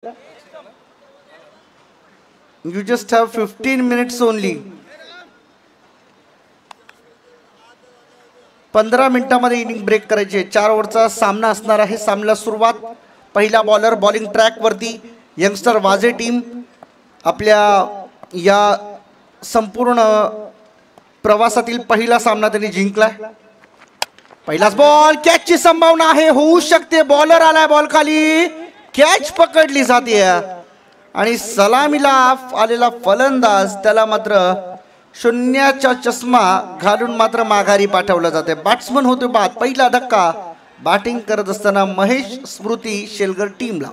You just have 15 minutes only. 15 मिनिटांमध्ये inning break करायचे. 4 ओव्हरचा सामना असणार आहे. सामन्याला सुरुवात. पहिला बॉलर बॉलिंग ट्रॅक वरती यंगस्टर वाजे टीम आपल्या या संपूर्ण प्रवासातील पहिला सामना त्यांनी जिंकलाय. पहिलाच बॉल, कॅचची संभावना आहे, होऊ शकते. बॉलर आलाय, बॉल खाली, कॅच पकडली जाते आणि सलामीला आलेला फलंदाज त्याला मात्र शून्याचा चष्मा घालून मात्र माघारी पाठवलं जाते. बॅट्समन होतो बाद. पहिला धक्का बॅटिंग करत असताना महेश स्मृती शेलगर टीमला.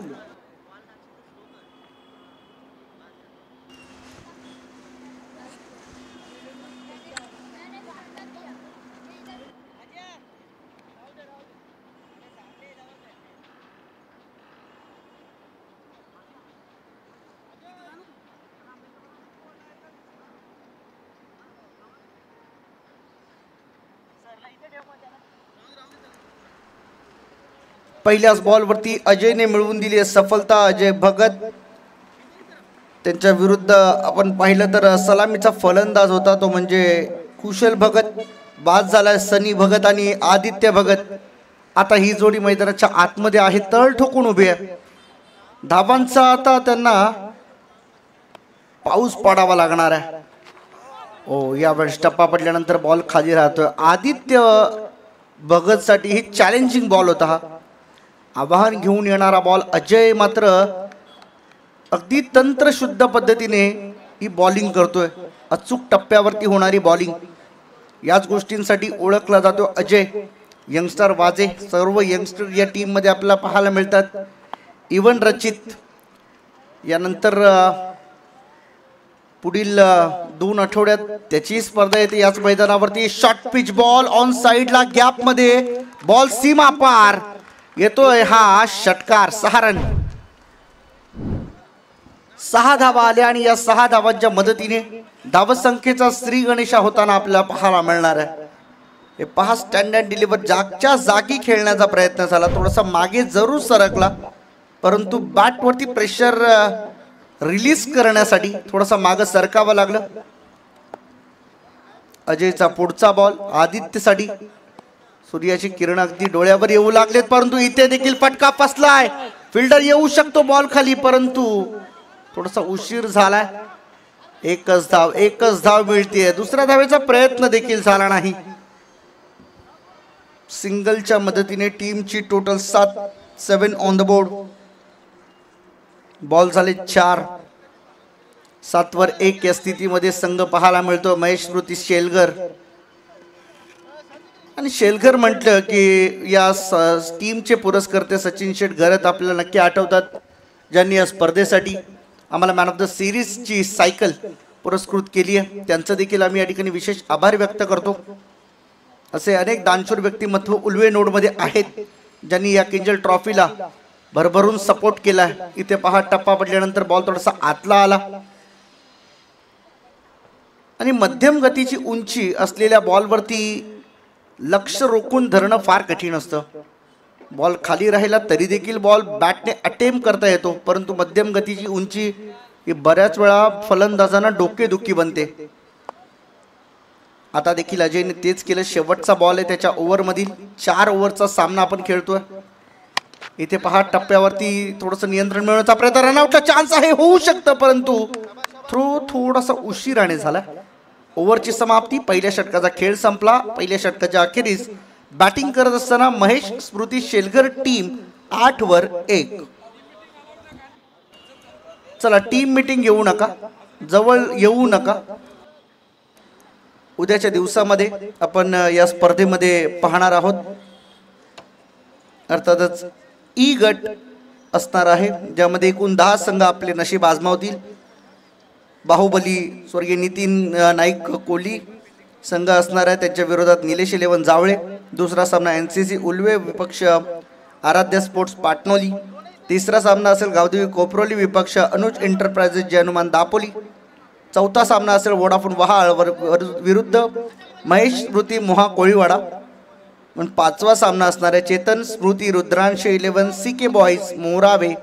पहिल्याच बॉलवरती अजयने मिळवून दिली सफलता. अजय भगत त्यांच्या विरुद्ध आपण पाहिलं तर सलामीचा फलंदाज होता तो म्हणजे कुशल भगत. बाद झालाय सनी भगत आणि आदित्य भगत. आता ही जोडी मैदानाच्या आतमध्ये आहे, तळ ठोकून उभी आहे. धावांचा आता त्यांना पाऊस पडावा लागणार आहे. ओ यावेळेस टप्पा पडल्यानंतर बॉल खाली राहतोय. आदित्य भगत साठी ही चॅलेंजिंग बॉल होता. हा आव्हान घेऊन येणारा बॉल. अजय मात्र अगदी तंत्रशुद्ध पद्धतीने ही बॉलिंग करतोय. अचूक टप्प्यावरती होणारी बॉलिंग, याच गोष्टींसाठी ओळखला जातो अजय. यंगस्टर वाजे सर्व यंगस्टर या टीम मध्ये आपल्याला पाहायला मिळतात. इवन रचित यानंतर पुढील 2 आठवड्यात त्याची स्पर्धा येते याच मैदानावरती. शॉर्ट पिच बॉल ऑन साइडला, गॅप मध्ये बॉल सीमा पार येतोय. हा षटकार. 6 रन, 6 धावा आल्या आणि या 6 धावांच्या मदतीने धावसंख्येचा श्री गणेशा होताना आपल्याला पाहायला मिळणार आहे. हे पहा, स्टँड अँड डिलिव्हर जागच्या जागी खेळण्याचा प्रयत्न झाला. थोडासा मागे जरूर सरकला, परंतु बॅटवरती प्रेशर रिलीज करण्यासाठी थोडासा मागे सरकावं लागलं. अजयचा पुढचा बॉल आदित्यसाठी. सूर्याची किरण अगदी डोळ्यावर येऊ लागलेत, परंतु इथे देखील फटका फसलाय. फिल्डर येऊ शकतो बॉल खाली, परंतु थोडासा उशीर झालाय. एकच धाव मिळते. दुसऱ्या धावेचा प्रयत्न देखील झाला नाही. सिंगलच्या मदतीने टीमची total 7 on the board. Ball झाले 4. 7 वर 1 या स्थितीमध्ये संघ पाहायला मिळतो. महेश स्मृती शेलगर. आणि शेलगर म्हटलं की या टीमचे पुरस्कर्ते सचिन शेठ घरत आपल्याला नक्की आठवतात, ज्यांनी या स्पर्धेसाठी आम्हाला मॅन ऑफ द सिरीजची सायकल पुरस्कृत केली आहे. त्यांचं देखील आम्ही या ठिकाणी विशेष आभार व्यक्त करतो. असे अनेक दानशूर व्यक्तिमत्व उल्वे नोडमध्ये आहेत, ज्यांनी या किंजल ट्रॉफीला भरभरून सपोर्ट केला. इथे पहा, टप्पा पडल्यानंतर बॉल थोडासा आतला आला आणि मध्यम गतीची उंची असलेल्या बॉलवरती लक्ष रोखून धरणं फार कठीण असतं. बॉल खाली राहिला तरी देखील बॉल बॅटने अटेम्प्ट करता येतो, परंतु मध्यम गतीची उंची ही बऱ्याच वेळा फलंदाजांना डोकेदुखी बनते. आता देखील अजयने तेच केलं. शेवटचा बॉल आहे त्याच्या ओव्हरमधील. 4 ओव्हरचा सामना आपण खेळतोय. इथे पहा, टप्प्यावरती थोडंसं नियंत्रण मिळवण्याचा प्रयत्न. रनआउटचा चान्स आहे, होऊ शकतं, परंतु थोडासा उशिराने झाला. ओव्हरची समाप्ती. पहिल्या षटकाचा खेळ संपला. पहिल्या षटकाच्या अखेरीस बॅटिंग करत असताना महेश स्मृती शेलगर टीम 8 वर 1. चला, टीम मीटिंग घेऊ नका, जवळ येऊ नका. उद्याच्या दिवसामध्ये आपण या स्पर्धेमध्ये पाहणार आहोत. अर्थातच ई गट असणार आहे, ज्यामध्ये एकूण 10 संघ आपले नशीब आजमावतील. बाहुबली स्वर्गीय नितीन नाईक कोहली संघ असणार आहे, त्यांच्या विरोधात निलेश 11 जावळे. दुसरा सामना NCC उल्वे विपक्ष आराध्य स्पोर्ट्स पाटणोली. तिसरा सामना असेल गावदेवी कोपरोली विपक्ष अनुज एंटरप्राइजेस जय हनुमान दापोली. चौथा सामना असेल वोडाफोन वहाळ विरुद्ध महेश स्मृती मोहा कोळीवाडा. पण 5वा सामना असणार आहे चेतन स्मृती रुद्रांश 11 CK बॉयज मोरावे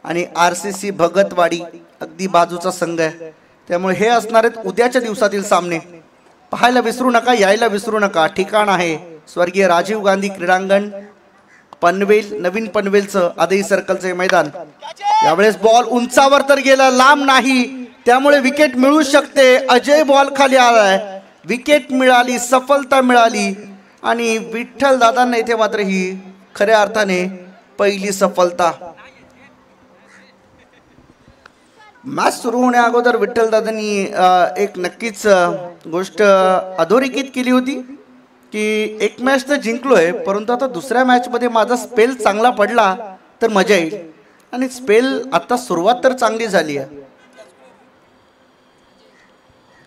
आणि RCC भगतवाडी अगदी बाजूचा संघ आहे. त्यामुळे हे असणार आहेत उद्याच्या दिवसातील सामने. पाहायला विसरू नका, यायला विसरू नका. ठिकाण आहे स्वर्गीय राजीव गांधी क्रीडांगण, पनवेल, नवीन पनवेलचं आदई सर्कलचे मैदान. यावेळेस बॉल उंचावर तर गेला, लांब नाही, त्यामुळे विकेट मिळू शकते. अजय बॉल खाली आलाय, विकेट मिळाली, सफलता मिळाली आणि विठ्ठल दादांना इथे मात्र ही खऱ्या अर्थाने पहिली सफलता. मॅच सुरू होण्या अगोदर विठ्ठल दादांनी एक नक्कीच गोष्ट अधोरेखित केली होती की एक मॅच तर जिंकलोय, परंतु आता दुसऱ्या मॅच मध्ये माझा स्पेल चांगला पडला तर मजा येईल. आणि स्पेल आता सुरुवात तर चांगली झाली आहे.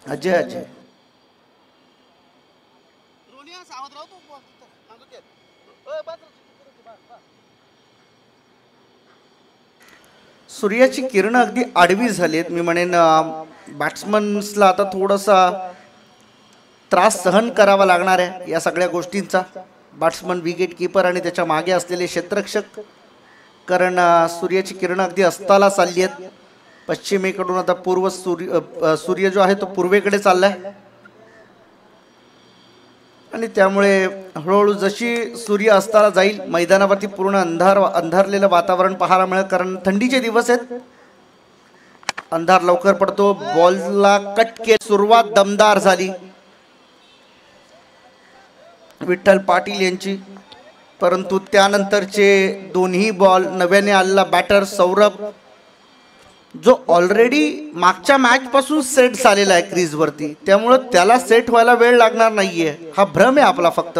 अजय अजय सूर्याची किरणं अगदी आडवी झालीत. मी म्हणेन बॅट्समन्सला आता थोडासा त्रास सहन करावा लागणार आहे या सगळ्या गोष्टींचा. बॅट्समन, विकेट किपर आणि त्याच्या मागे असलेले क्षेत्ररक्षक, कारण सूर्याची किरणं अगदी अस्ताला चालली आहेत. पश्चिमेकडून आता सूर्य जो आहे तो पूर्वेकडे चाललाय आणि त्यामुळे हळूहळू जशी सूर्य अस्ताला जाईल मैदानावरती पूर्ण अंधारलेलं वातावरण पाहायला मिळेल, कारण थंडीचे दिवस आहेत. अंधार लवकर पडतो. बॉलला कट के सुरुवात दमदार झाली विठ्ठल पाटील यांची, परंतु त्यानंतरचे दोन्ही बॉल नव्याने आलेला बॅटर सौरभ, जो ऑलरेडी मागच्या मॅच पासून सेट झालेला आहे क्रीजवरती, त्यामुळं त्याला सेट व्हायला वेळ लागणार नाहीये. हा भ्रम आहे आपला, फक्त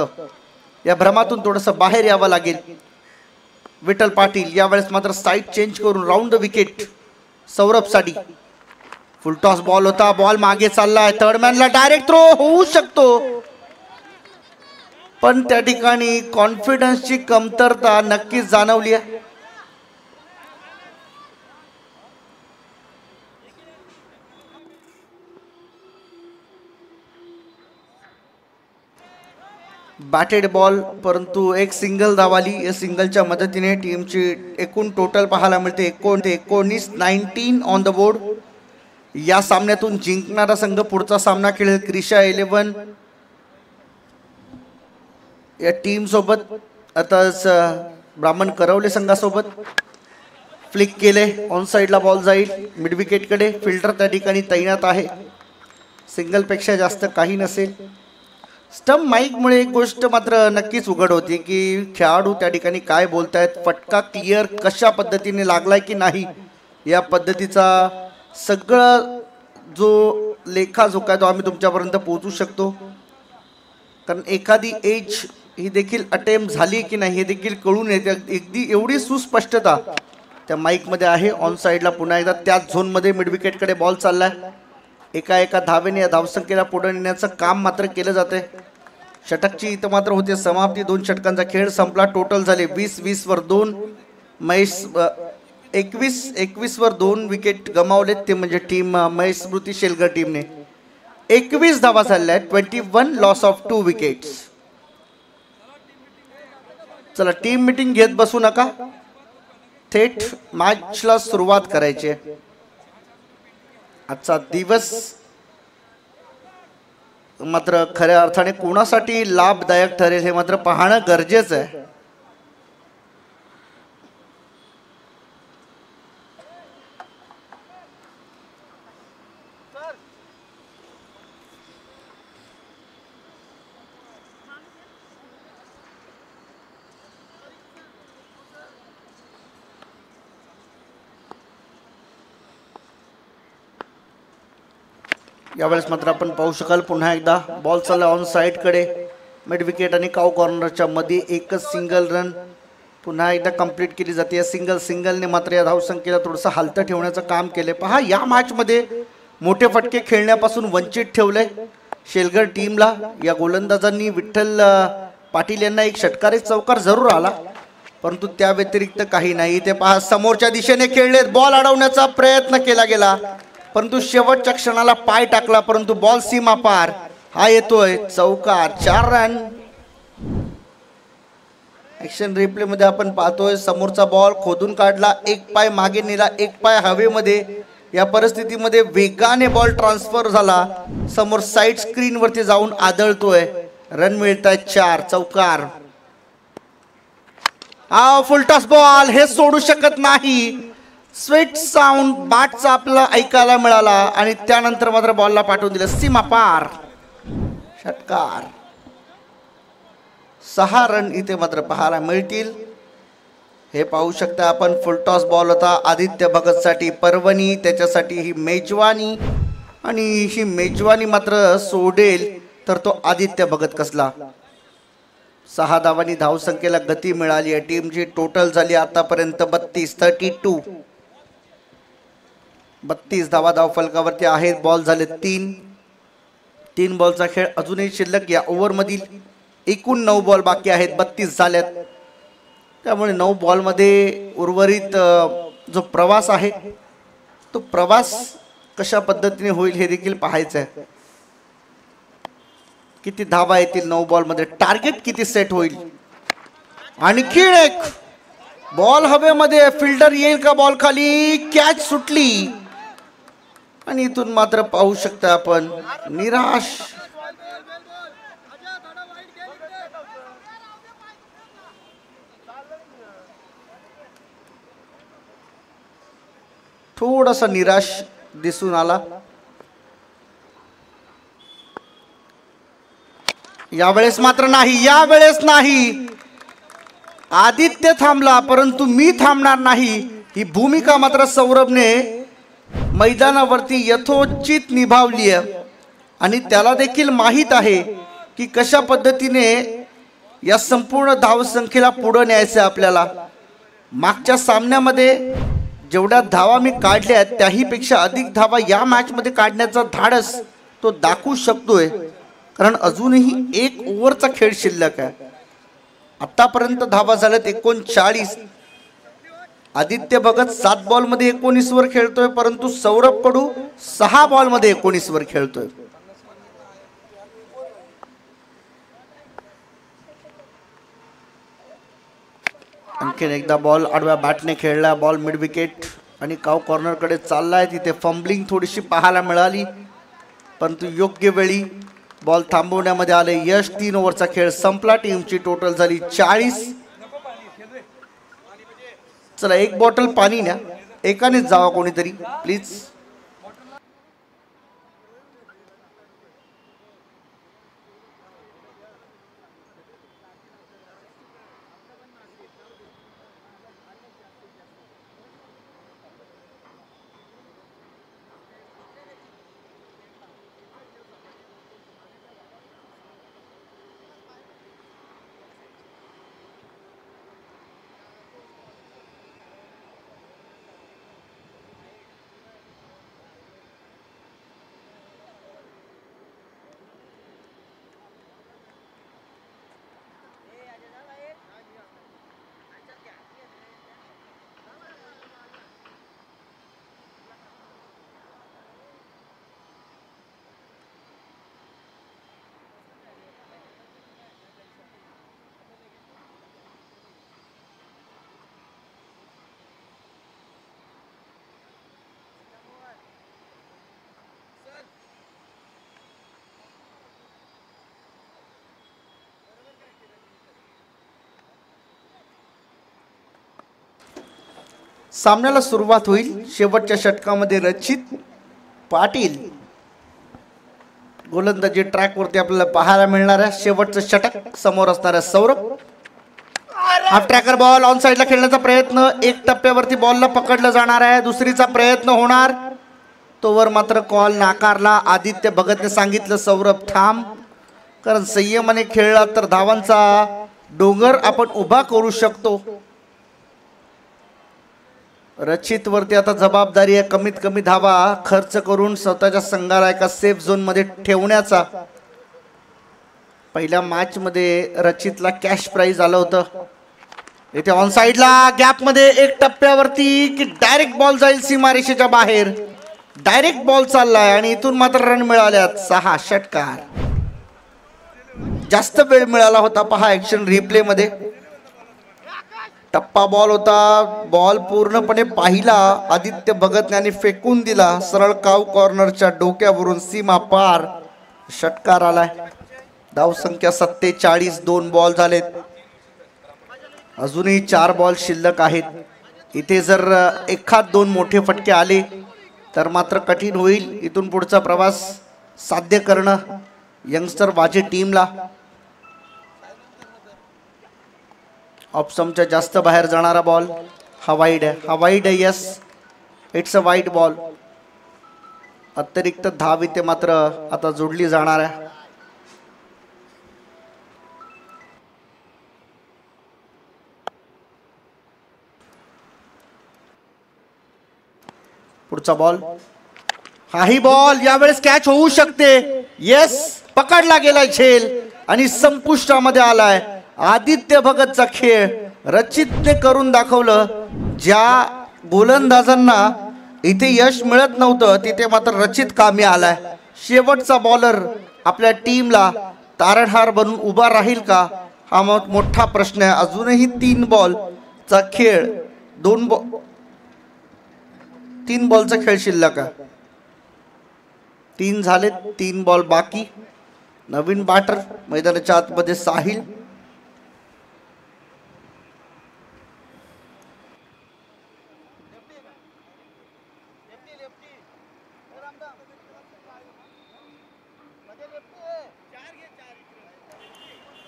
या भ्रमातून थोडंसं बाहेर यावं लागेल. विठ्ठल पाटील यावेळेस मात्र साईड चेंज करून राऊंड द विकेट सौरभसाठी. फुल टॉस बॉल होता, बॉल मागे चाललाय, थर्डमॅनला डायरेक्ट थ्रो होऊ शकतो, पण त्या ठिकाणी कॉन्फिडन्सची कमतरता नक्कीच जाणवली आहे. बॅटेड बॉल, परंतु एक सिंगल धावाली. या सिंगलच्या मदतीने टीमची एकूण टोटल पाहायला मिळते 19 ऑन द बोर्ड. या सामन्यातून जिंकणारा संघ पुढचा सामना खेळेल क्रिशा 11 या टीम सोबत. आताच ब्राह्मण करवले संघासोबत. फ्लिक केले, ऑन साईडला बॉल जाईल मिड विकेटकडे. फिल्डर त्या ठिकाणी तैनात आहे. सिंगलपेक्षा जास्त काही नसेल. स्टंप माईकमुळे एक गोष्ट मात्र नक्कीच उघड होती की खेळाडू त्या ठिकाणी काय बोलतायत, फटका क्लिअर कशा पद्धतीने लागलाय की नाही, या पद्धतीचा सगळं जो लेखाजोखा आहे तो आम्ही तुमच्यापर्यंत पोहोचू शकतो. कारण एखादी एज ही देखील अटेम्प्ट झाली की नाही हे देखील कळून येते. अगदी एवढी सुस्पष्टता त्या माईकमध्ये आहे. ऑन साईडला पुन्हा एकदा त्याच झोनमध्ये मिड विकेटकडे बॉल चाललाय. एका धावेने या धावसंख्येला पुढे नेण्याचं काम मात्र केलं जाते. षटकची इथं मात्र होते समाप्ती. 2 षटकांचा खेळ संपला. टोटल झाले 20 वर 2. महेश 21 वर 2 विकेट गमावलेत, ते म्हणजे टीम महेश स्मृती शेलगर टीमने. 21 धावा झालेल्या आहेत. 21 लॉस ऑफ 2 विकेट्स. चला टीम मीटिंग घेत बसू नका, थेट मॅचला सुरुवात करायची आहे. आजचा दिवस मात्र खऱ्या अर्थाने कोणासाठी लाभदायक ठरेल हे मात्र पाहणं गरजेचं आहे. यावेळेस मात्र आपण पाहू शकाल पुन्हा एकदा बॉल चालला ऑन साईडकडे. मिड विकेट आणि काउ कॉर्नरच्या मध्ये एकच सिंगल रन पुन्हा एकदा कंप्लीट केली जाते. या सिंगलने मात्र या धावसंख्येला थोडंसं हलतं ठेवण्याचं काम केलंय. पहा, या मॅचमध्ये मोठे फटके खेळण्यापासून वंचित ठेवलंय शेलगर टीमला. या गोलंदाजांनी विठ्ठल पाटील यांना एक षटकारी चौकार जरूर आला, परंतु त्या व्यतिरिक्त काही नाही. ते पहा, समोरच्या दिशेने खेळलेत. बॉल अडवण्याचा प्रयत्न केला गेला, परंतु शेवटच्या क्षणाला पाय टाकला, परंतु बॉल सीमा पार. हा येतोय चौकार. 4 रन. ऍक्शन रिप्ले मध्ये आपण पाहतोय समोरचा बॉल खोदून काढला, एक पाय मागे नेला, एक पाय हवेमध्ये. या परिस्थितीमध्ये वेगाने बॉल ट्रान्सफर झाला, समोर साइड स्क्रीन वरती जाऊन आदळतोय. रन मिळतात 4. चौकार. फुलटॉस बॉल हे सोडू शकत नाही. स्वीट साऊंड बॅटचा आपल्याला ऐकायला मिळाला आणि त्यानंतर मात्र बॉलला पाठवून दिलं सीमा पार. षटकार. 6 रन इथे मात्र पाहायला मिळतील. हे पाहू शकता आपण फुलटॉस बॉल होता आदित्य भगत साठी पर्वणी, त्याच्यासाठी ही मेजवानी आणि ही मेजवानी मात्र सोडेल तर तो आदित्य भगत कसला. 6 धावांनी धावसंख्येला गती मिळाली आहे. टीमची टोटल झाली आतापर्यंत 32 धावा धावफलकावरती आहेत. बॉल झाले 3 बॉलचा खेळ अजूनही शिल्लक. या ओव्हरमधील एकूण 9 बॉल बाकी आहेत. 32 झाल्यात. त्यामुळे 9 बॉलमध्ये उर्वरित जो प्रवास आहे तो प्रवास कशा पद्धतीने होईल हे देखील पाहायचं आहे. किती धावा येतील 9 बॉलमध्ये, टार्गेट किती सेट होईल. आणखी एक बॉल हवेमध्ये, फिल्डर येईल का बॉल खाली, कॅच सुटली आणि इथून मात्र पाहू शकता आपण निराश. थोडासा निराश दिसून आला. यावेळेस मात्र नाही, यावेळेस नाही. आदित्य थांबला परंतु मी थांबणार नाही ही भूमिका मात्र सौरभने मैदानावरती यथोचित निभावली आहे आणि त्याला देखील माहित आहे की कशा पद्धतीने या संपूर्ण धावसंख्येला पुढे न्यायचं आपल्याला. मागच्या सामन्यामध्ये जेवढ्या धावा मी काढल्या त्याही पेक्षा अधिक धावा या मॅच मध्ये काढण्याचा धाडस तो दाखवू शकतोय, कारण अजूनही 1 ओव्हरचा खेळ शिल्लक आहे. आतापर्यंत धावा झाल्यात 39. आदित्य भगत 7 बॉल मध्ये 19 वर खेळतोय, परंतु सौरभ कडू 6 बॉल मध्ये 19 वर खेळतोय. आणखीन एकदा बॉल आडव्या बॅटने खेळला. बॉल मिड विकेट आणि काव कॉर्नर कडे चाललाय. तिथे फंबलिंग थोडीशी पाहायला मिळाली, परंतु योग्य वेळी बॉल थांबवण्यामध्ये आले यश. 3 ओव्हरचा खेळ संपला. टीमची टोटल झाली 40. चला 1 बॉटल पाणी न्या, एकानेच जावा कोणीतरी प्लीज. सामन्याला सुरुवात होईल. शेवटच्या षटकामध्ये रचित पाटील गोलंदाजी ट्रॅक वरती आपल्याला पाहायला मिळणार आहे. शेवटचं षटक समोर असणार आहे Saurabh. Half tracker ball on साइडला खेळण्याचा प्रयत्न. 1 टप्प्यावरती बॉलला पकडलं जाणार आहे. दुसरीचा प्रयत्न होणार, तोवर मात्र कॉल नाकारला. आदित्य भगतने सांगितलं सौरभ थांब, कारण संयमाने खेळला तर धावांचा डोंगर आपण उभा करू शकतो. रचित वरती आता जबाबदारी आहे कमीत कमी धावा खर्च करून स्वतःच्या संघाला एका सेफ झोन मध्ये ठेवण्याचा. पहिल्या मॅच मध्ये रचितला कॅश प्राइज आलं होतं. इथे ऑन साइडला गॅप मध्ये 1 टप्प्यावरती की डायरेक्ट बॉल जाईल सीमारेषेच्या बाहेर. डायरेक्ट बॉल चाललाय आणि इथून मात्र रन मिळाल्यात 6. षटकार. जास्त वेळ मिळाला होता पहा ऍक्शन रिप्ले मध्ये. टप्पा बॉल होता, बॉल पूर्णपणे पाहिला आदित्य भगतने आणि फेकून दिला सरळ काव कॉर्नरच्या डोक्यावरून सीमा पार. षटकार आलाय. धाव संख्या 47. 2 बॉल झालेत. अजूनही 4 बॉल शिल्लक आहेत. इथे जर एखाद 2 मोठे फटके आले तर मात्र कठीण होईल इथून पुढचा प्रवास साध्य करणं यंगस्टर वाजे टीमला. ऑप्शनच्या जास्त बाहेर जाणारा बॉल हा वाईड आहे. हा वाईड आहे. Yes, it's a wide ball. अतिरिक्त धाव इथे मात्र आता जोडली जाणार आहे. पुढचा बॉल, हाही बॉल यावेळेस कॅच होऊ शकते. येस, पकडला गेलाय झेल आणि संपुष्टामध्ये आलाय. आदित्य भगतचा खेळ रचितने करून दाखवलं. ज्या गोलंदाजांना इथे यश मिळत नव्हतं तिथे मात्र रचित कामी आलाय. शेवटचा बॉलर आपल्या टीमला तारणहार बनून उभा राहील का हा मोठा प्रश्न आहे. अजूनही 3 बॉलचा खेळ 3 बॉलचा खेळ शिल्लक आहे. 3 झाले. 3 बॉल बाकी. नवीन बॅटर मैदानाच्या आतमध्ये साहिल.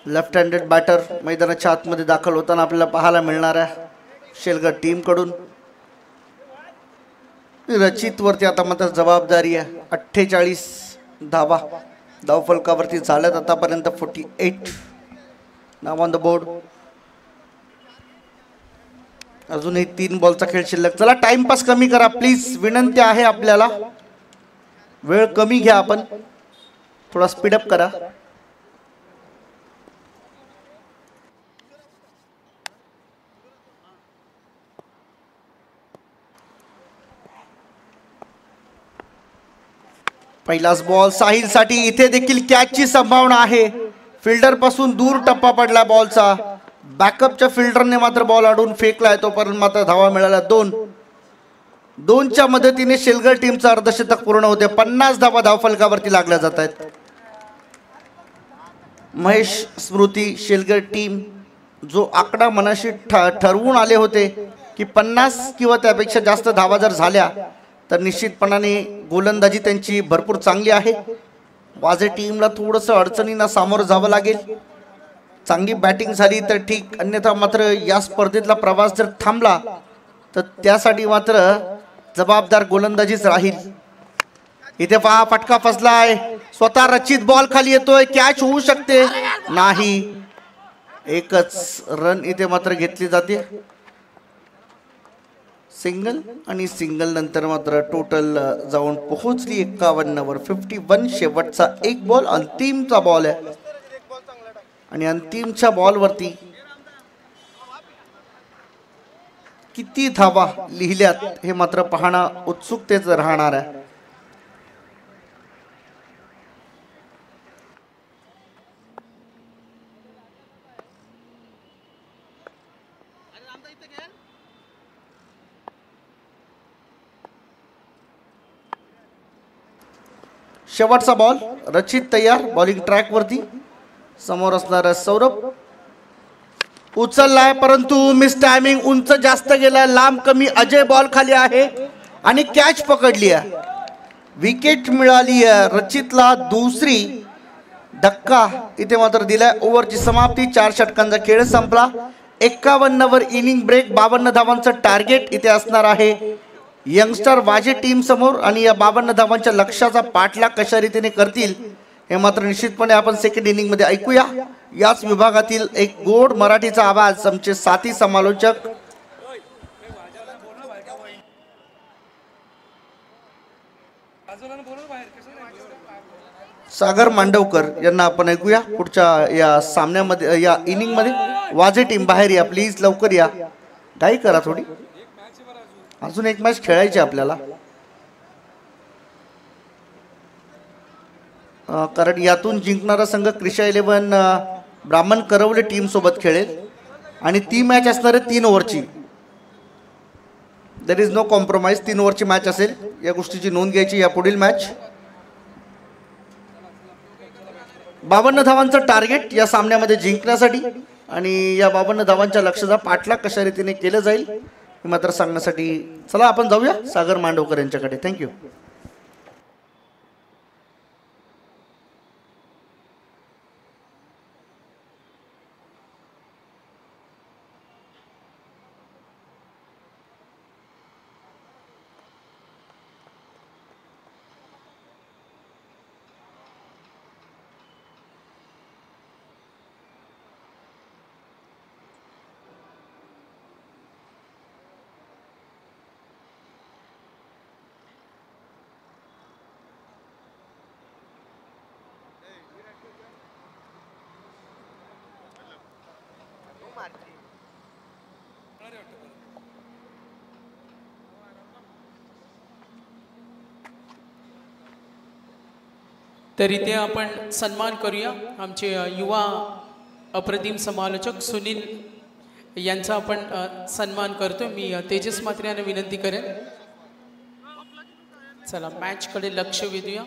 लेफ्ट हँडेड बॅटर मैदानाच्या आतमध्ये दाखल होताना आपल्याला पाहायला मिळणार आहे शेलगर टीम कडून. रचित वरती आता मात्र जबाबदारी आहे. 48 धावा धावफलकावरती झाल्यात आतापर्यंत. 48 नाव ऑन द बोर्ड. अजूनही 3 बॉलचा खेळ शिल्लक. चला टाइमपास कमी करा प्लीज, विनंती आहे आपल्याला. वेळ कमी घ्या, आपण थोडा स्पीडअप करा. पहिलाच बॉल साहिल साठी. इथे देखील कॅचची संभावना आहे. फिल्डर पासून दूर टप्पा पडला बॉलचा. बॅकअपच्या फिल्डरने मात्र बॉल अडवून फेकलाय. तोपर्यंत मात्र धावा मिळाल्या 2च्या मदतीने शेलगर टीमचं अर्धशतक पूर्ण होते. 50 धावा धावफलकावरती लागल्या जात आहेत. महेश स्मृती शेलगर टीम जो आकडा मनाशी ठरवून आले होते की 50 किंवा त्यापेक्षा जास्त धावा जर झाल्या तर निश्चितपणाने गोलंदाजी त्यांची भरपूर चांगली आहे. वाजे टीमला थोडंसं अडचणींना सामोरं जावं लागेल. चांगली बॅटिंग झाली तर ठीक, अन्यथा मात्र या स्पर्धेतला प्रवास जर थांबला तर त्यासाठी मात्र जबाबदार गोलंदाजीच राहील. इथे पहा फटका फसलाय. स्वतः रचित बॉल खाली येतोय. कॅच होऊ शकते. नाही, एकच रन इथे मात्र घेतली जाते. सिंगल आणि सिंगल नंतर मात्र टोटल जाऊन पोहोचली 51 वर. 51 शेवटचा 1 बॉल अंतिमचा बॉल आहे आणि अंतिमच्या बॉलवरती किती धावा लिहिल्यात हे मात्र पाहणं उत्सुकतेचं राहणार आहे. शेवटचा बॉल. रचित तयार बॉलिंग ट्रॅक वरती. समोर असणारा सौरभ उचललाय परंतु मिस टायमिंग. उंच जास्त गेलाय, लांब कमी. अजय बॉल खाली आहे आणि कॅच पकडली आहे. विकेट मिळाली आहे रचितला. दुसरी धक्का इथे मात्र दिलाय. ओव्हरची समाप्ती. 4 षटकांचा खेळ संपला. 51 वर इनिंग ब्रेक. 52 धावांचं टार्गेट इथे असणार आहे यंगस्टर वाजे टीम समोर. आणि या 52 धावांच्या लक्ष्याचा पाठलाग कशा रीतीने करतील हे मात्र निश्चितपणे आपण सेकंड इनिंग मध्ये ऐकूया. याच विभागातील एक गोड मराठीचा आवाज आमचे साथी समालोचक सागर मांडवकर यांना आपण ऐकूया. पुढच्या या सामन्यामध्ये या इनिंग मध्ये वाजे टीम बाहेर या प्लीज, लवकर या. घाई करा थोडी. अजून एक मॅच खेळायची आपल्याला, कारण यातून जिंकणारा संघ क्रिशा 11 ब्राह्मण करवले टीम सोबत खेळेल. आणि ती मॅच असणार आहे 3 ओव्हरची. There is no compromise. 3 ओव्हरची मॅच असेल, या गोष्टीची नोंद घ्यायची. या पुढील मॅच 52 धावांचं टार्गेट या सामन्यामध्ये जिंकण्यासाठी आणि या 52 धावांच्या लक्ष्याचा पाठलाग कशा रीतीने केलं जाईल हे मात्र सांगण्यासाठी चला आपण जाऊया सागर मांडवकर यांच्याकडे. थँक्यू. तर इथे आपण सन्मान करूया आमचे युवा अप्रतिम समालोचक सुनील यांचा आपण सन्मान करतो. मी तेजस म्हात्रे यांना विनंती करेन. चला मॅचकडे लक्ष वेधूया.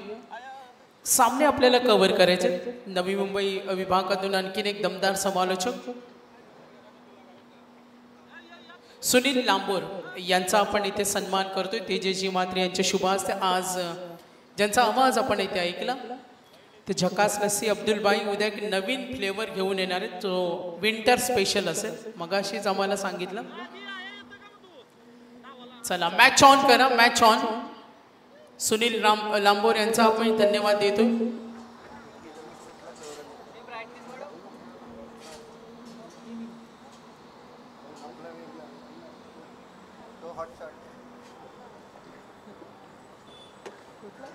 सामने आपल्याला कव्हर करायचे. नवी मुंबई विभागातून आणखीन एक दमदार समालोचक सुनील लांबोर यांचा आपण इथे सन्मान करतोय. तेजसजी म्हात्रे यांच्या शुभ हस्ते आज ज्यांचा आवाज आपण इथे ऐकला ते झकास लस्सी अब्दुलबाई उद्या एक नवीन फ्लेवर घेऊन येणार आहेत, जो विंटर स्पेशल असेल. मगाशीच आम्हाला सांगितलं. चला मॅच ऑन करा. Match on. सुनील लांबोर यांचा आपण धन्यवाद देतो.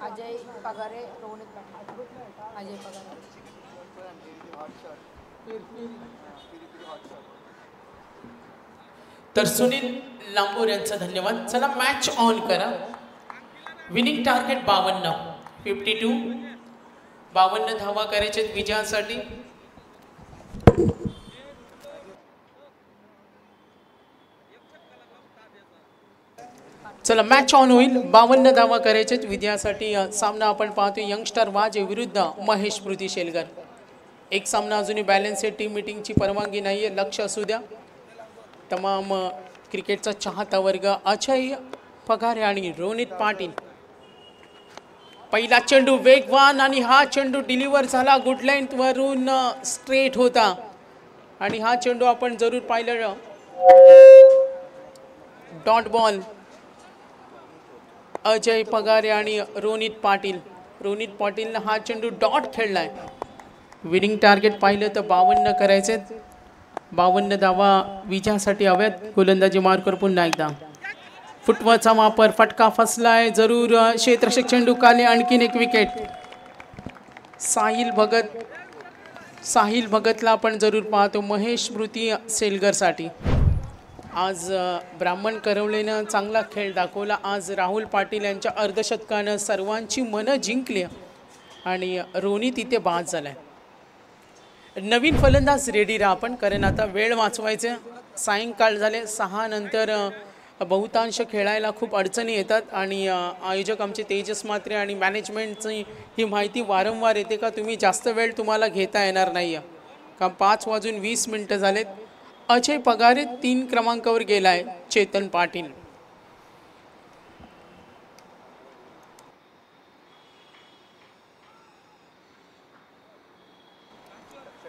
अजय पगारे, रोनित पाटील. अजय पगारे. तर सुनील लांबोर यांचा धन्यवाद. चला मॅच ऑन करा. विनिंग टार्गेट 52 धावा करायचे विजयासाठी. चला मॅच ऑन होईल. 52 धावा करायचे विजयासाठी. सामना आपण पाहतो यंगस्टर वाजे विरुद्ध महेश स्मृती शेलगर. एक सामना अजूनही बॅलन्स आहे. टीम मीटिंगची परवानगी नाही आहे. लक्ष असू द्या तमाम क्रिकेटचा चाहता वर्ग. अजय पगारे आणि रोनित पाटील. पहिला चेंडू वेगवान आणि हा चेंडू डिलिव्हर झाला. गुड लाईन वरून स्ट्रेट होता आणि हा चेंडू आपण जरूर पाहिलं. Dot ball. अजय पगारे आणि रोनित पाटील. रोनित पाटीलनं हा चेंडू डॉट खेळलाय. विनिंग टार्गेट पाहिलं तर 52 करायचे. 52 धावा विजयासाठी हव्यात. गोलंदाजी मार्कर पुन्हा एकदा. फुटवर्कचा वापर. फटका फसलाय जरूर. क्षेत्ररक्षक चेंडू काले. आणखीन एक विकेट. साहिल भगतला आपण जरूर पाहतो महेश स्मृती सेलगरसाठी. आज ब्राह्मण करवलेनं चांगला खेळ दाखवला. आज राहुल पाटील यांच्या अर्धशतकानं सर्वांची मनं जिंकली आणि रोनित इथे बाद झालाय. नवीन फलंदाज रेडी राहा आपण, कारण आता वेळ वाचवायचे. सायंकाळ झाले. 6 नंतर बहुतांश खेळायला खूप अडचणी येतात आणि आयोजक आमचे तेजस म्हात्रे आणि मॅनेजमेंटची ही माहिती वारंवार येते का तुम्ही जास्त वेळ तुम्हाला घेता येणार नाही आहे का. 5:20 झालेत. अजय पगारे 3 क्रमांकावर गेलाय. चेतन पाटील.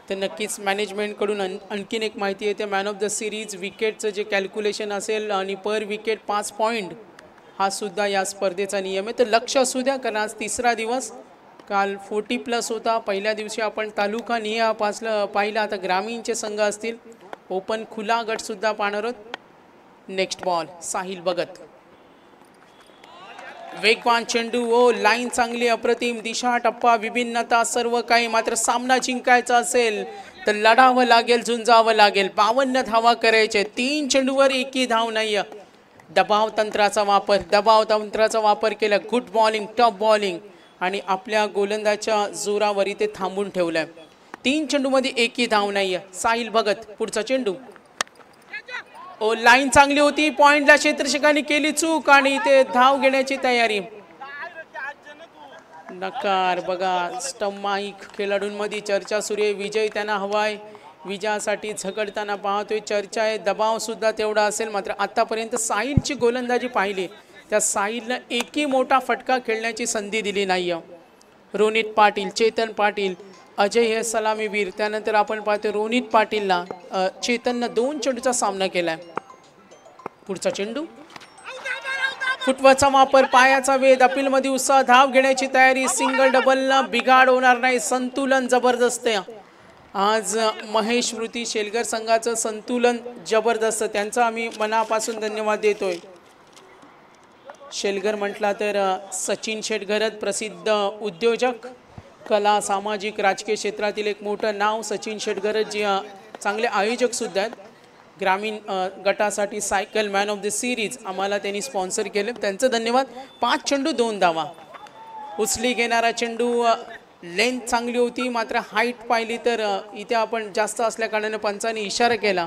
तर नक्कीच मॅनेजमेंटकडून आणखीन एक माहिती येते. मॅन ऑफ द सिरीज विकेटचं जे कॅल्क्युलेशन असेल आणि पर विकेट 5 पॉईंट हा सुद्धा या स्पर्धेचा नियम आहे. तर लक्ष असू द्या कारण आज 3रा दिवस. काल 40+ होता. पहिल्या दिवशी आपण तालुका निया पाहिला. आता ग्रामीणचे संघ असतील. ओपन खुला गट सुद्धा पाहणार आहोत. Next ball Sahil Bhagat. वेगवान चेंडू. ओ लाईन चांगली अप्रतिम. दिशा टप्पा विभिन्नता सर्व काही. मात्र सामना जिंकायचा असेल तर लढावं लागेल, झुंजावं लागेल. 52 धावा करायचे. 3 चेंडूवर एकही धाव नाही. दबाव तंत्राचा वापर केला. गुड बॉलिंग, टॉप बॉलिंग आणि आपल्या गोलंदाच्या जोरावर इथे थांबून ठेवलंय. 3 चेंडूमध्ये एकही धाव नाही. साहिल भगत पुढचा चेंडू. लाईन चांगली होती, पॉइंटला क्षेत्ररक्षकांनी केली चूक आणि ते धाव घेण्याची तयारी. नकार बघा, स्टंप खेळाडूंमध्ये चर्चा सुरू आहे. विजय त्यांना हवाय, विजयासाठी झगडताना पाहतोय. चर्चा आहे, दबाव सुद्धा तेवढा असेल. मात्र आतापर्यंत साहिलची गोलंदाजी पाहिली, त्या साहिलनं एकही मोठा फटका खेळण्याची संधी दिली नाही. रोनित पाटील, चेतन पाटील, अजय हे सलामीवीर. त्यानंतर आपण पाहतो रोनित पाटीलला चेतननं 2 चेंडूचा सामना केलाय. पुढचा चेंडू, फुटवर्कचा वापर, पायाचा वेध, अपीलमध्ये उत्साह, धाव घेण्याची तयारी. सिंगल डबलनं बिघाड होणार नाही. संतुलन जबरदस्त आहे आज महेश स्मृती शेलगर संघाचं. संतुलन जबरदस्त, त्यांचा आम्ही मनापासून धन्यवाद देतोय. शेलगर म्हटला तर सचिन शेटघरत, प्रसिद्ध उद्योजक, कला, सामाजिक, राजकीय क्षेत्रातील एक मोठं नाव सचिन शेटघरत, जे चांगले आयोजक सुद्धा आहेत. ग्रामीण गटासाठी cycle man of the series आम्हाला त्यांनी स्पॉन्सर केले, त्यांचं धन्यवाद. 5 चेंडू 2 धावा. उचली घेणारा चेंडू, लेंथ चांगली होती, मात्र हाईट पाहिली तर इथे आपण जास्त असल्या कारणाने पंचाने इशारा केला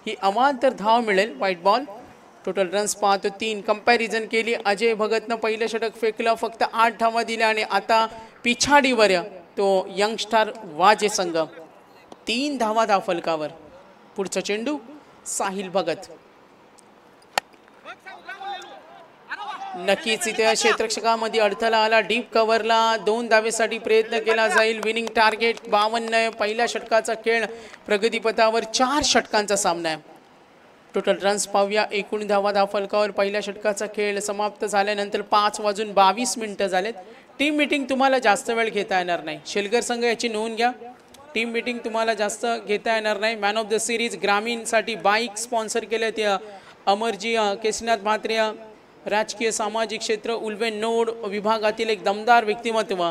ही अमांतर धाव मिळेल. White ball. टोटल रन्स पाहतो 3. कंपॅरिझन केली, अजय भगतनं पहिलं षटक फेकलं, फक्त 8 धावा दिल्या आणि आता पिछाडीवर तो यंगस्टार वाजे संघ 3 धावा धावफलकावर. पुढचा चेंडू, साहिल भगत. नक्कीच इथे क्षेत्ररक्षकामध्ये अडथळा आला. डीप कव्हरला 2 धावेसाठी प्रयत्न केला जाईल. Winning target 52. पहिल्या षटकाचा खेळ प्रगतीपथावर 4 षटकांचा सामना आहे. टोटल रन्स पाहूया. एकूण धावा धावफलकावर पहिल्या षटकाचा खेळ समाप्त झाल्यानंतर 5:22 झालेत. टीम मीटिंग तुम्हाला जास्त वेळ घेता येणार नाही. शेलगर संघ याची नोंद घ्या, टीम मीटिंग तुम्हाला जास्त घेता येणार नाही. मॅन ऑफ द सिरीज ग्रामीणसाठी बाईक स्पॉन्सर केले ते अमरजी केशनाथ म्हात्रे, राजकीय सामाजिक क्षेत्र उल्वेन नोड विभागातील एक दमदार व्यक्तिमत्व.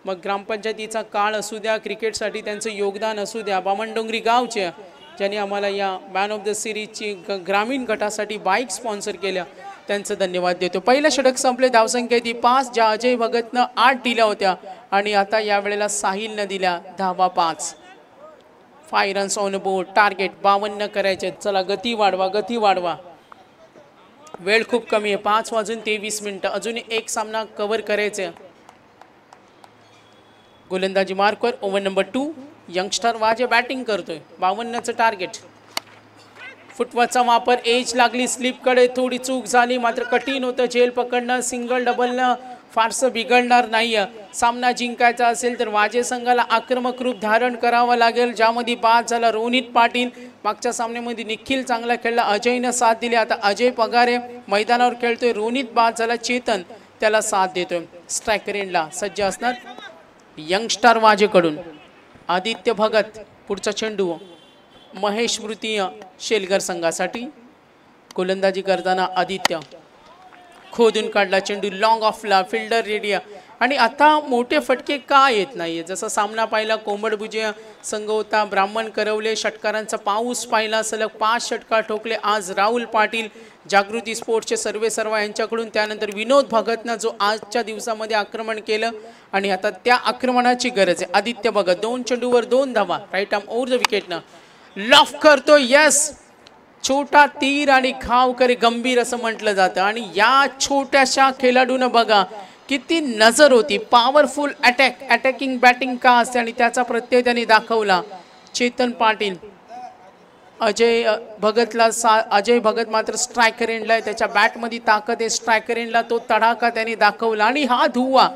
मग ग्रामपंचायतीचा काळ असू द्या, क्रिकेटसाठी त्यांचं योगदान असू द्या, बामणडोंगरी गावचे ज्यांनी आम्हाला या मॅन ऑफ द सिरीजची ग्रामीण गटासाठी बाईक स्पॉन्सर केल्या, त्यांचं धन्यवाद देतो. पहिलं षटक संपले, धावसंख्या ती 5, ज्या अजय भगतनं 8 दिल्या होत्या आणि आता यावेळेला साहिलनं दिल्या धावा 5. 5 रन्स ऑन बोर्ड. टार्गेट 52 करायचे. चला गती वाढवा, गती वाढवा. वेळ खूप कमी आहे, 5:23. अजून एक सामना कव्हर करायचा. गोलंदाजी मार्कवर. Over number 2. Youngster Waje batting करतोय. 52चं टार्गेट. फुटवर्कचा वापर, एज लागली, स्लिपकडे थोडी चूक झाली, मात्र कठीण होतं झेल पकडणं. सिंगल डबलनं फारसं बिघडणार नाही. सामना जिंकायचा असेल तर वाजे संघाला आक्रमक रूप धारण करावं लागेल, ज्यामध्ये बाद झाला रोनित पाटील. मागच्या सामन्यामध्ये निखिल चांगला खेळला, अजयनं साथ दिली. आता अजय पगारे मैदानावर खेळतोय. रोनित बाद झाला, चेतन त्याला साथ देतोय. स्ट्रायकर एंडला सज्ज असणार यंगस्टार वाजेकडून आदित्य भगत. पुढचा चेंडू महेश स्मृती शेलगर संघासाठी. गोलंदाजी करताना आदित्य खोदून काढला चेंडू, लॉंग ऑफला, फिल्डर रेडिया. आणि आता मोठे फटके का येत नाहीये? जसा सामना पाहिला कोंबडभुजे संघ होता, ब्राह्मण करवले, षटकारांचा पाऊस पाहिला, सलग 5 षटकार ठोकले. आज राहुल पाटील जागृती स्पोर्ट्सचे सर्वेसर्वा यांच्याकडून, त्यानंतर विनोद भगतनं जो आजच्या दिवसामध्ये आक्रमण केलं आणि आता त्या आक्रमणाची गरज आहे. आदित्य भगत 2 चेंडूवर 2 धावा, राईट आर्म ओव्हर द विकेटनं लॉफ करतो. यस, छोटा तीर आणि घाव करे गंभीर असं म्हटलं जातं. आणि या छोट्याशा खेळाडूनं बघा किती नजर होती. पॉवरफुल अटॅकिंग बॅटिंग का असते आणि त्याचा प्रत्यय त्यांनी दाखवला. चेतन पाटील अजय भगत मात्र स्ट्रायकर एंडला आहे, त्याच्या बॅटमध्ये ताकद आहे. स्ट्रायकर एंडला तो तडाखा त्यांनी दाखवला आणि हा धुवा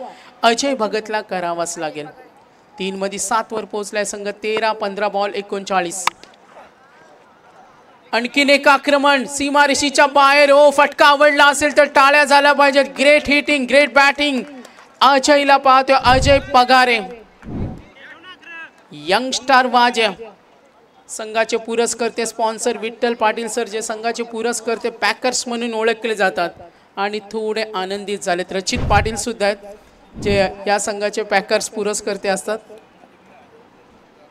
अजय भगतला करावाच लागेल. 3 मध्ये 7 वर पोहोचलाय संघ. 13, 15 बॉल 39. आणखीन एक आक्रमण सीमारेषेच्या बाहेर. ओ, फटका आवडला असेल तर टाळ्या झाल्या पाहिजेत. ग्रेट हिटिंग, ग्रेट बॅटिंग अजयला पाहतोय. अजय पगारे यंगस्टार वाजे संघाचे पुरस्कर्ते, स्पॉन्सर विठ्ठल पाटील सर, जे संघाचे पुरस्कर्ते पॅकर्स म्हणून ओळखले जातात आणि थोडे आनंदित झालेत. रचित पाटील सुद्धा आहेत जे या संघाचे पॅकर्स पुरस्कर्ते असतात.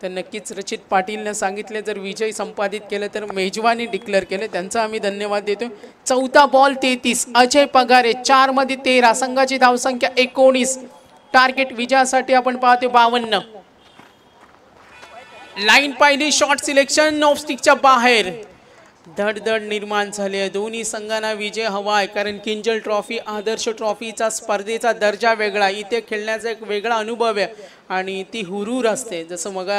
तर नक्कीच रचित पाटीलने सांगितले जर विजय संपादित केले तर मेजवानी डिक्लेअर केले, त्यांचा आम्ही धन्यवाद देतो. 14 बॉल 33. अजय पगारे 4 मध्ये 13. संघाची धावसंख्या 19. टार्गेट विजयासाठी आपण पाहतो 52. लाईन पाहिली, शॉर्ट सिलेक्शन ऑफ स्टिकच्या बाहेर. धडधड निर्माण झाली आहे. दोन्ही संघांना विजय हवा आहे, कारण किंजल ट्रॉफी आदर्श ट्रॉफीचा स्पर्धेचा दर्जा वेगळा, इथे खेळण्याचा एक वेगळा अनुभव आहे आणि ती हुरूर असते. जसं मग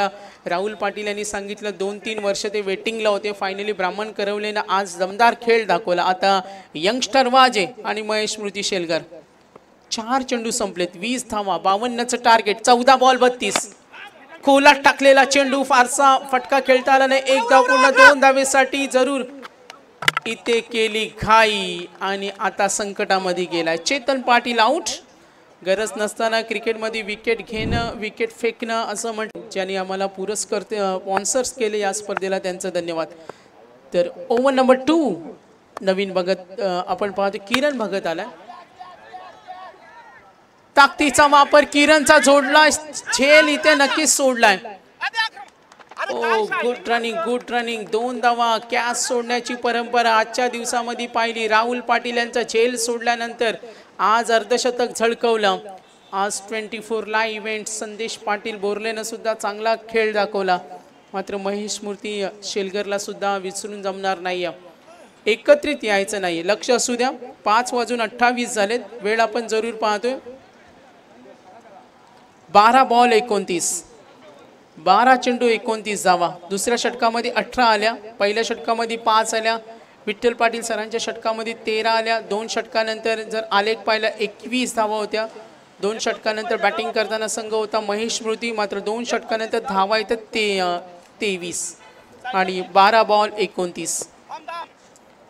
राहुल पाटील यांनी सांगितलं 2-3 वर्ष ते वेटिंगला होते. फायनली ब्राह्मण करवलेनं आज दमदार खेळ दाखवला. आता यंगस्टर वाजे आणि महेश स्मृती शेलगर 4 चेंडू संपलेत, 20 धावा, 52चं टार्गेट, 14 बॉल 32. खोलात टाकलेला चेंडू, फारसा फटका खेळता आला नाही. 1 धाव पूर्ण, 2 धावेसाठी जरूर इथे केली घाई आणि आता संकटामध्ये गेलाय. चेतन पाटील आउट. गरज नसताना क्रिकेटमध्ये विकेट घेणं, विकेट फेकणं असं म्हणतात, ज्यांनी आम्हाला पुरस्कार स्पॉन्सर्स केले या स्पर्धेला, त्यांचं धन्यवाद. तर ओव्हर नंबर 2 नवीन भगत आपण पाहतो, किरण भगत आलाय. ताकदीचा वापर किरणचा जोडला, झेल इथे नक्कीच सोडलाय. गुड रनिंग 2 धावा. कॅच सोडण्याची परंपरा आजच्या दिवसामध्ये पाहिली. राहुल पाटील यांचा झेल सोडल्यानंतर आज अर्धशतक झळकवलं. आज 24 लाईव्ह इव्हेंट संदेश पाटील बोरलेनं सुद्धा चांगला खेळ दाखवला. मात्र महेश मूर्ती शेलगरला सुद्धा विसरून जमणार नाही. एकत्रित यायचं नाही, लक्ष असू द्या. 5:28 झालेत. वेळ आपण जरूर पाहतोय. 12 बॉल 29, 12 चेंडू 29 धावा. दुसऱ्या षटकामध्ये 18 आल्या, पहिल्या षटकामध्ये 5 आल्या. विठ्ठल पाटील सरांच्या षटकामध्ये 13 आल्या. 2 षटकानंतर जर आलेख पाहिला 21 धावा होत्या. 2 षटकानंतर बॅटिंग करताना संघ होता महेश स्मृती, मात्र 2 षटकानंतर धावा येतात 23 आणि 12 बॉल 29,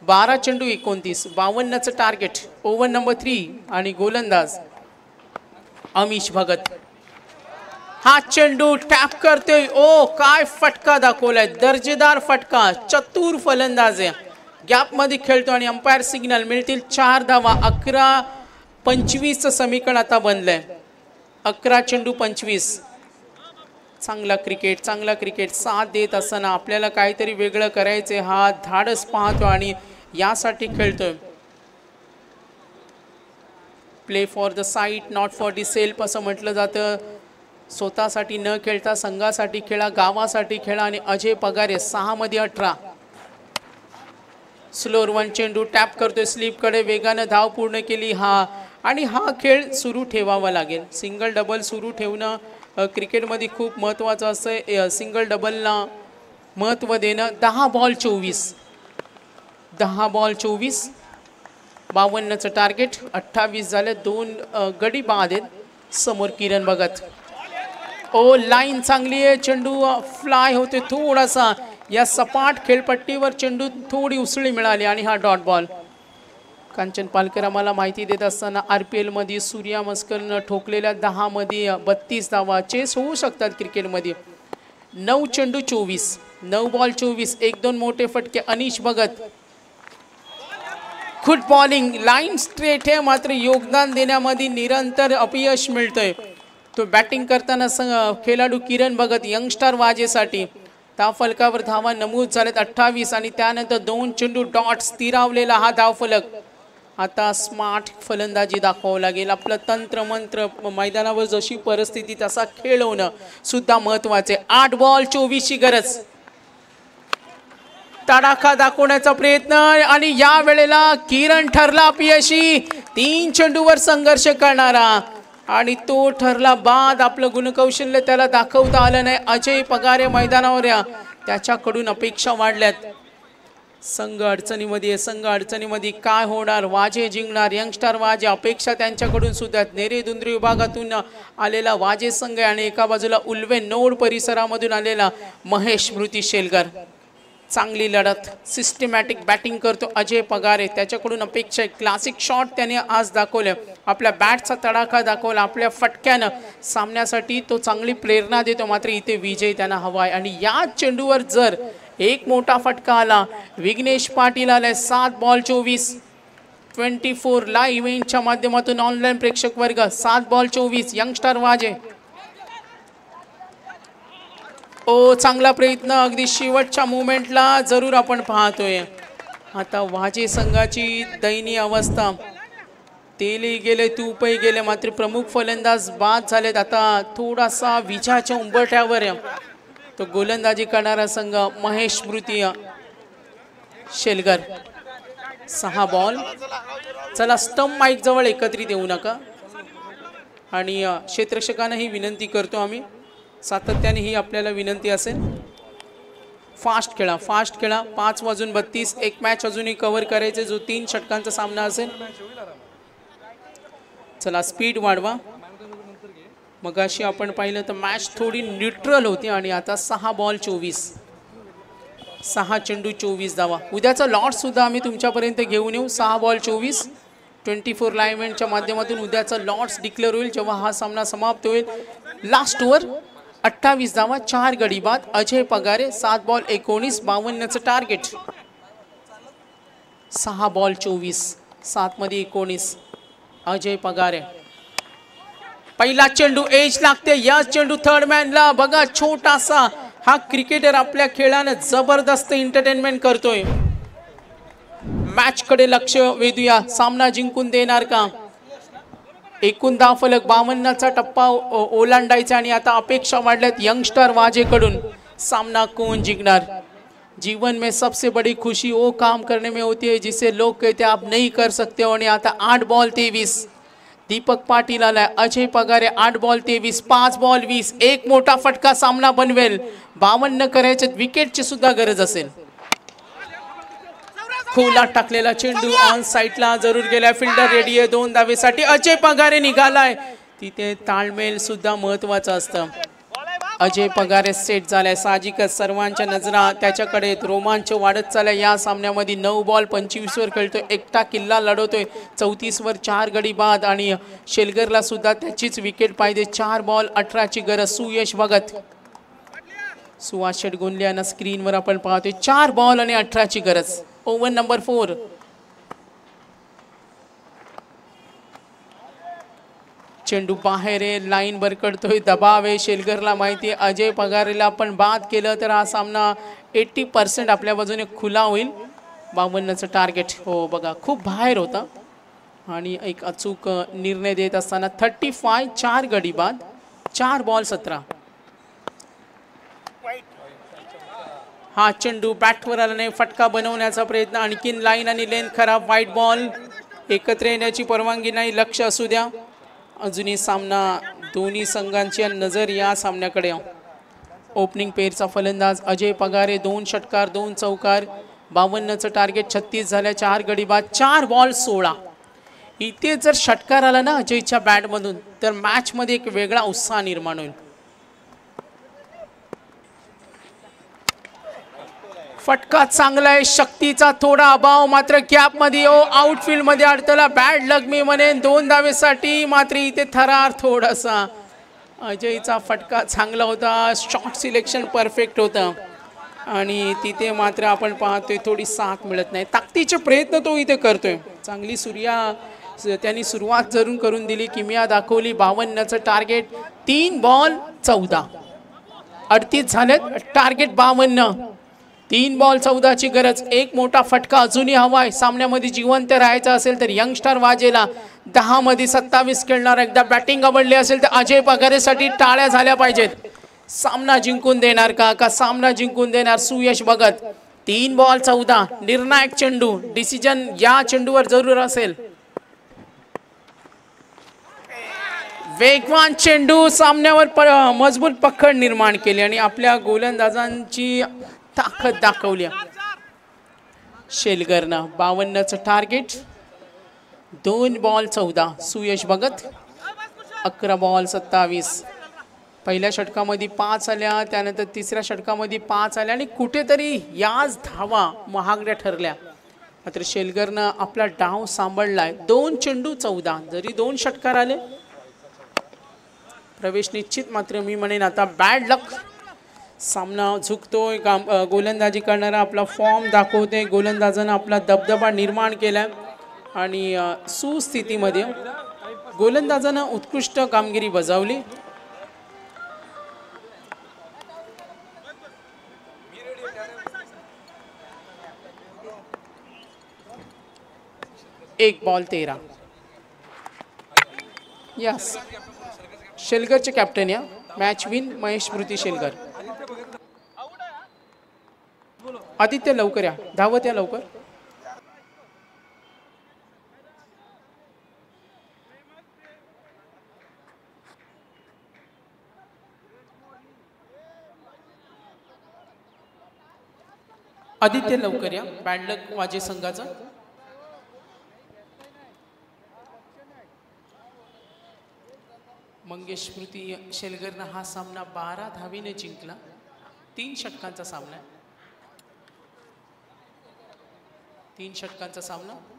12 चेंडू 29, 52चं टार्गेट. ओव्हर नंबर 3 आणि गोलंदाज अमिश भगत. हा चेंडू टॅप करतोय. ओ काय फटका दाखवलाय, दर्जेदार फटका. चतुर फलंदाज आहे, गॅप मध्ये खेळतो आणि अंपायर सिग्नल. मिळतील 4 धावा. 11-25चं समीकरण आता बनलंय. 11 चेंडू 25. चांगला क्रिकेट साथ देत असताना आपल्याला काहीतरी वेगळं करायचंय, हा धाडस पाहतो आणि यासाठी खेळतोय. Play for the site, not for the self असं म्हटलं जातं. स्वतःसाठी न खेळता संघासाठी खेळा, गावासाठी खेळा. आणि अजय पगारे 6 मध्ये 18. स्लोअर 1 चेंडू टॅप करतोय स्लीपकडे, वेगानं धाव पूर्ण केली. आणि हा खेळ सुरू ठेवावा लागेल. सिंगल डबल सुरू ठेवणं क्रिकेटमध्ये खूप महत्त्वाचं असतं. सिंगल डबलला महत्त्व देणं. 10 बॉल 24, 52चं टार्गेट. 28 झाले. 2 गडी बाद आहेत. समोर किरण भगत. ओ लाईन चांगली आहे. चेंडू फ्लाय होते थोडासा. या सपाट खेळपट्टीवर चेंडू थोडी उसळी मिळाली आणि हा डॉट बॉल. कांचन पालकर आम्हाला माहिती देत असताना RPL मध्ये सूर्या मस्करनं ठोकलेल्या 10 मध्ये 32 धावा चेस होऊ शकतात क्रिकेटमध्ये. 9 चेंडू 24, 9 बॉल 24, 1-2 मोठे फटके. Anish Bhagat. Good bowling, line straight आहे, मात्र योगदान देण्यामध्ये निरंतर अपयश मिळतंय. तो बॅटिंग करताना खेळाडू किरण भगत यंगस्टर वाजेसाठी. धावफलकावर धावा नमूद झालेत 28 आणि त्यानंतर 2 चेंडू डॉट स्थिरावलेला हा धावफलक. आता स्मार्ट फलंदाजी दाखवावं लागेल. आपलं तंत्र मंत्र, मैदानावर जशी परिस्थिती तसा खेळवणं सुद्धा महत्वाचे. 8 बॉल 24ची गरज. तडाखा दाखवण्याचा प्रयत्न आणि या वेळेला किरण ठरला अपयशी. 3 चेंडूवर संघर्ष करणारा आणि तो ठरला बाद. आपलं गुणकौशल्य त्याला दाखवता आलं नाही. अजय पगारे मैदानावर या, त्याच्याकडून अपेक्षा वाढल्यात. संघ अडचणीमध्ये काय होणार? वाजे जिंकणार, यंगस्टर वाजे. अपेक्षा त्यांच्याकडून सुद्धा. नेरे दुंद्री विभागातून आलेला वाजे संघ आणि एका बाजूला उल्वे नोड परिसरामधून आलेला महेश स्मृती शेलगर. चांगली लढत, सिस्टमॅटिक बॅटिंग करतो अजय पगारे. त्याच्याकडून अपेक्षा आहे. क्लासिक शॉट त्याने आज दाखवले. आपल्या बॅटचा तडाखा दाखवला. आपल्या फटक्यानं सामन्यासाठी तो चांगली प्रेरणा देतो. मात्र इथे विजय त्यांना हवा आहे. आणि या चेंडूवर जर एक मोठा फटका आला. विघ्नेश पाटील आलाय. 7 बॉल 24. 24 लाईव्ह इव्हेंटच्या माध्यमातून ऑनलाईन प्रेक्षक वर्ग. 7 बॉल 24. यंगस्टर वाजे. ओ चांगला प्रयत्न. अगदी शेवटच्या मोमेंटला जरूर आपण पाहतोय. आता वाजे संघाची दयनीय अवस्था. तेलही गेले, तूपही गेले, मात्र प्रमुख फलंदाज बाद झालेत. आता थोडासा विजाच्या उंबरठ्यावर तो गोलंदाजी करणारा संघ महेश स्मृती. शेलगर 6 बॉल. चला स्टंप माईक जवळ एकत्रित येऊ नका आणि क्षेत्ररक्षकांना ही विनंती करतो आम्ही, सातत्याने ही आपल्याला विनंती असेल. फास्ट खेळा, फास्ट खेळा. 5:32 एक मॅच अजूनही कव्हर करायचे जो 3 षटकांचा सामना असेल. चला स्पीड वाढवा. मगाशी आपण पाहिलं तर मॅच थोडी न्यूट्रल होती आणि आता 6 बॉल 24, 6 चेंडू 24 धावा. उद्याचा लॉट सुद्धा आम्ही तुमच्यापर्यंत घेऊन येऊ. 6 बॉल 24 24 लाईव्ह इव्हेंटच्या माध्यमातून उद्याचा लॉट्स डिक्लेअर होईल जेव्हा हा सामना समाप्त होईल. लास्ट ओव्हर 28 धावा 4 गडी बाद. अजय पगारे 7 बॉल 19 52चं टार्गेट. 6 बॉल 24 7 मध्ये 19 अजय पगारे. पहिला चेंडू एज लागते. या चेंडू थर्ड मॅनला बघा. छोटासा हा क्रिकेटर आपल्या खेळाने जबरदस्त एंटरटेनमेंट करतोय. मॅच कडे लक्ष वेधूया. सामना जिंकून देणार का? एकूण धावफलक 52चा टप्पा ओलांडायचा आणि आता अपेक्षा वाढल्यात यंगस्टर वाजेकडून. सामना कोण जिंकणार? जीवन में सबसे बड़ी खुशी वो काम करने में होती है जिसे लोग कहते हैं आप नहीं कर सकते हो. आणि आता 8 बॉल 23 दीपक पाटील आलाय. Ajay Pagare 8 ball 23 5 ball 20. एक मोठा फटका सामना बनवेल. 52 करायचे विकेटची सुद्धा गरज असेल. खोला टाकलेला चेंडू ऑन साईडला जरूर गेला. फिल्डर रेडी आहे 2 धावेसाठी. अजय पगारे निघालाय. तिथे ताळमेळ सुद्धा महत्वाचं असतं. अजय पगारे सेट झालाय. साहजिकच सर्वांच्या नजरा त्याच्याकडे. रोमांच वाढत चाललाय या सामन्यामध्ये. 9 बॉल 25 वर खेळतोय. एकटा किल्ला लढवतोय. 34 वर 4 गडी बाद आणि शेलगरला सुद्धा त्याचीच विकेट पाहिजे. 4 बॉल 18ची गरज. सुयश भगत सुहास शेटगोंदले स्क्रीनवर आपण पाहतोय. 4 बॉल आणि 18ची गरज. Over number 4. चेंडू बाहेर आहे. लाईन बरकडतोय. दबाव आहे. शेलगरला माहिती आहे अजय पगारेला आपण बाद केलं तर हा सामना 80% आपल्या बाजूने खुला होईल. 52चं टार्गेट. हो बघा खूप बाहेर होता आणि एक अचूक निर्णय देत असताना 35 4 गडी बाद 4 बॉल 17. हा चेंडू बॅटवर आला नाही. फटका बनवण्याचा प्रयत्न. आणखीन लाईन आणि लेन खराब. White ball. एकत्र येण्याची परवानगी नाही. लक्ष असू द्या. अजूनही सामना दोन्ही संघांची नजर या सामन्याकडे. ओपनिंग पेअरचा फलंदाज अजय पगारे 2 षटकार 2 चौकार. 52चं टार्गेट. 36 झाल्या. 4 गडी बाद 4 बॉल 16. इथे जर षटकार आला ना अजयच्या बॅटमधून तर मॅचमध्ये एक वेगळा उत्साह निर्माण होईल. फटका चांगला आहे. शक्तीचा थोडा अभाव. मात्र गॅप मध्ये आउटफील्ड मध्ये अडतला. बॅड लक मी म्हणेन. 2 धावेसाठी. मात्र इथे थरार थोडासा. अजयचा फटका चांगला होता. शॉट सिलेक्शन परफेक्ट होतं आणि तिथे मात्र आपण पाहतोय थोडी साथ मिळत नाही. ताकदीचे प्रयत्न तो इथे करतोय. चांगली त्यांनी सुरुवात जरूर करून दिली. किमिया दाखवली. 52चं टार्गेट. 3 बॉल 14. 38 झालेत. टार्गेट 52. 3 बॉल 14ची गरज. एक मोठा फटका अजूनही हवाय. सामन्यामध्ये जिवंत राहायचं असेल तर यंगस्टर वाजेला 10 मध्ये 27 खेळणार. एकदा बॅटिंग आवडली असेल तर अजय पगारेसाठी टाळ्या झाल्या पाहिजेत. सामना जिंकून देणार का सामना जिंकून देणार सुयश भगत. 3 बॉल 14. निर्णायक चेंडू. डिसिजन या चेंडूवर जरूर असेल. वेगवान चेंडू सामन्यावर मजबूत पकड निर्माण केली आणि आपल्या गोलंदाजांची ताकद दाखवली. शेलगरनं 52चं target. 2 ball 14. Suyash Bhagat 11 ball 27. पहिल्या षटकामध्ये 5 आल्या. त्यानंतर तिसऱ्या षटकामध्ये 5 आल्या आणि कुठेतरी याच धावा महागड्या ठरल्या. मात्र शेलगरनं आपला डाव सांभाळलाय. 2 चेंडू 14. जरी 2 षटकार आले प्रवेश निश्चित. मात्र मी म्हणेन आता बॅड लक. सामना झुकतोय. गोलंदाजी करणारा आपला फॉर्म दाखवते. गोलंदाजानं आपला दबदबा निर्माण केलाय आणि सुस्थितीमध्ये गोलंदाजानं उत्कृष्ट कामगिरी बजावली. एक बॉल 13. यस शेलगरचे कॅप्टन या. मॅच विन महेश स्मृती शेलगर. आदित्य लवकर या, धावत या लवकर. आदित्य लवकर या, बॅडलक वाजे संघाचा. मंगेश स्मृती शेलगरनं हा सामना 12 धावीने जिंकला. 3 षटकांचा सामना. 3 षटकांचा सामना.